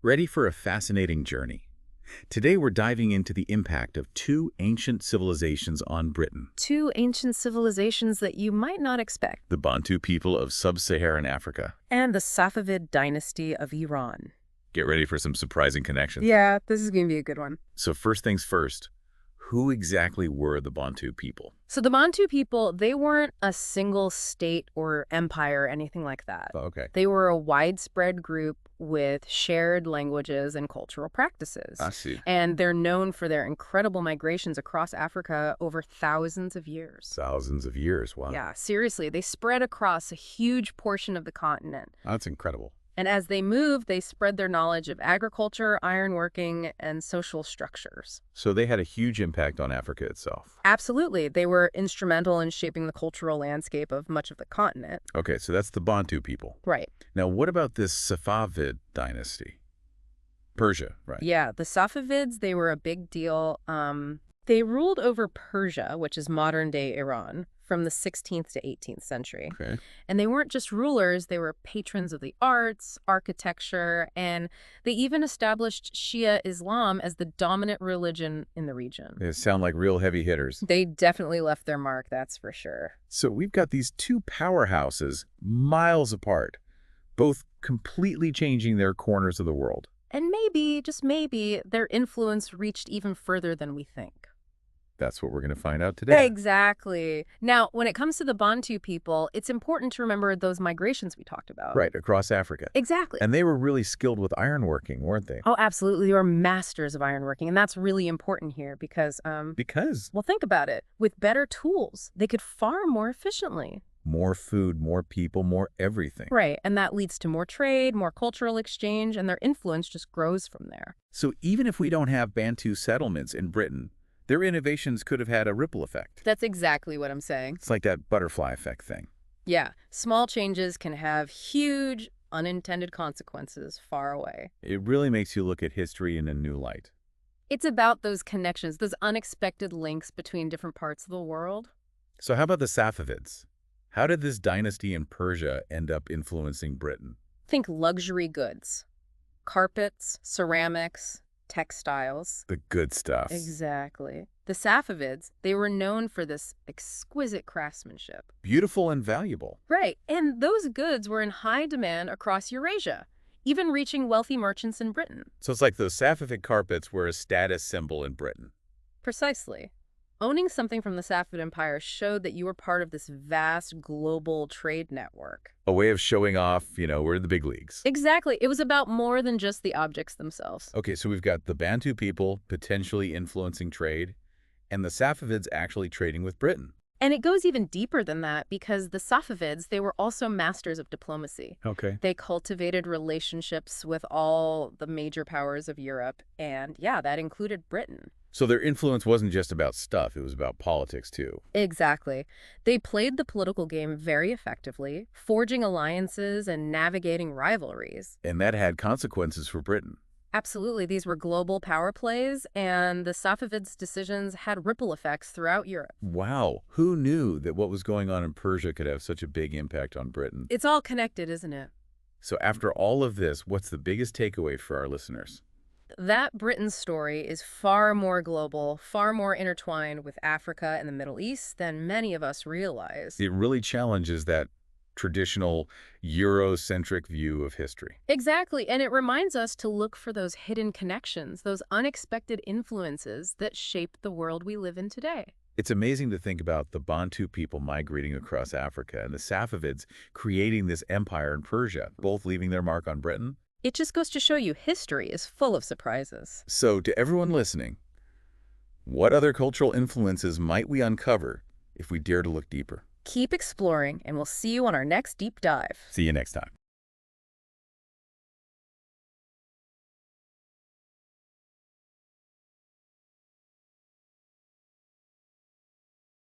Ready for a fascinating journey? Today we're diving into the impact of two ancient civilizations on Britain. Two ancient civilizations that you might not expect, The Bantu people of Sub-Saharan Africa. and the Safavid dynasty of Iran. Get ready for some surprising connections. Yeah, this is going to be a good one. So first things first, who exactly were the Bantu people? So the Bantu people, they weren't a single state or empire or anything like that. Oh, okay. They were a widespread group with shared languages and cultural practices. I see. And they're known for their incredible migrations across Africa over thousands of years. Thousands of years, wow. Yeah, seriously, they spread across a huge portion of the continent. That's incredible. And as they moved, they spread their knowledge of agriculture, ironworking, and social structures. So they had a huge impact on Africa itself. Absolutely. They were instrumental in shaping the cultural landscape of much of the continent. Okay, so that's the Bantu people. Right. Now what about this Safavid dynasty? Persia, right? Yeah, the Safavids, they were a big deal. They ruled over Persia, which is modern-day Iran, from the 16th to 18th century. Okay. And they weren't just rulers, they were patrons of the arts, architecture, and they even established Shia Islam as the dominant religion in the region. They sound like real heavy hitters. They definitely left their mark, that's for sure. So we've got these two powerhouses miles apart, both completely changing their corners of the world. And maybe, just maybe, their influence reached even further than we think. That's what we're going to find out today. Exactly. Now, when it comes to the Bantu people, it's important to remember those migrations we talked about. Right, across Africa. Exactly. And they were really skilled with ironworking, weren't they? Oh, absolutely. They were masters of ironworking, and that's really important here because, Because well, think about it. With better tools, they could farm more efficiently. more food, more people, more everything. Right, and that leads to more trade, more cultural exchange, and their influence just grows from there. So even if we don't have Bantu settlements in Britain, their innovations could have had a ripple effect. That's exactly what I'm saying. It's like that butterfly effect thing. Yeah, small changes can have huge, unintended consequences far away. It really makes you look at history in a new light. It's about those connections, those unexpected links between different parts of the world. So how about the Safavids? How did this dynasty in Persia end up influencing Britain? Think luxury goods, carpets, ceramics, textiles. The good stuff. Exactly. The Safavids, they were known for this exquisite craftsmanship. Beautiful and valuable. Right, and those goods were in high demand across Eurasia, even reaching wealthy merchants in Britain. So it's like those Safavid carpets were a status symbol in Britain. Precisely. Owning something from the Safavid Empire showed that you were part of this vast global trade network. A way of showing off, we're the big leagues. Exactly. It was about more than just the objects themselves. Okay, so we've got the Bantu people potentially influencing trade, and the Safavids actually trading with Britain. And it goes even deeper than that because the Safavids, they were also masters of diplomacy. Okay. They cultivated relationships with all the major powers of Europe, and yeah, that included Britain. So their influence wasn't just about stuff, it was about politics too. Exactly. They played the political game very effectively, forging alliances and navigating rivalries. And that had consequences for Britain. Absolutely, these were global power plays, and the Safavids' decisions had ripple effects throughout Europe. Wow, who knew that what was going on in Persia could have such a big impact on Britain? It's all connected, isn't it? So after all of this, what's the biggest takeaway for our listeners? That Britain's story is far more global, far more intertwined with Africa and the Middle East than many of us realize. It really challenges that traditional Eurocentric view of history. Exactly, and it reminds us to look for those hidden connections, those unexpected influences that shape the world we live in today. It's amazing to think about the Bantu people migrating across Africa and the Safavids creating this empire in Persia, both leaving their mark on Britain. It just goes to show you history is full of surprises. So to everyone listening, what other cultural influences might we uncover if we dare to look deeper? Keep exploring, and we'll see you on our next deep dive. See you next time.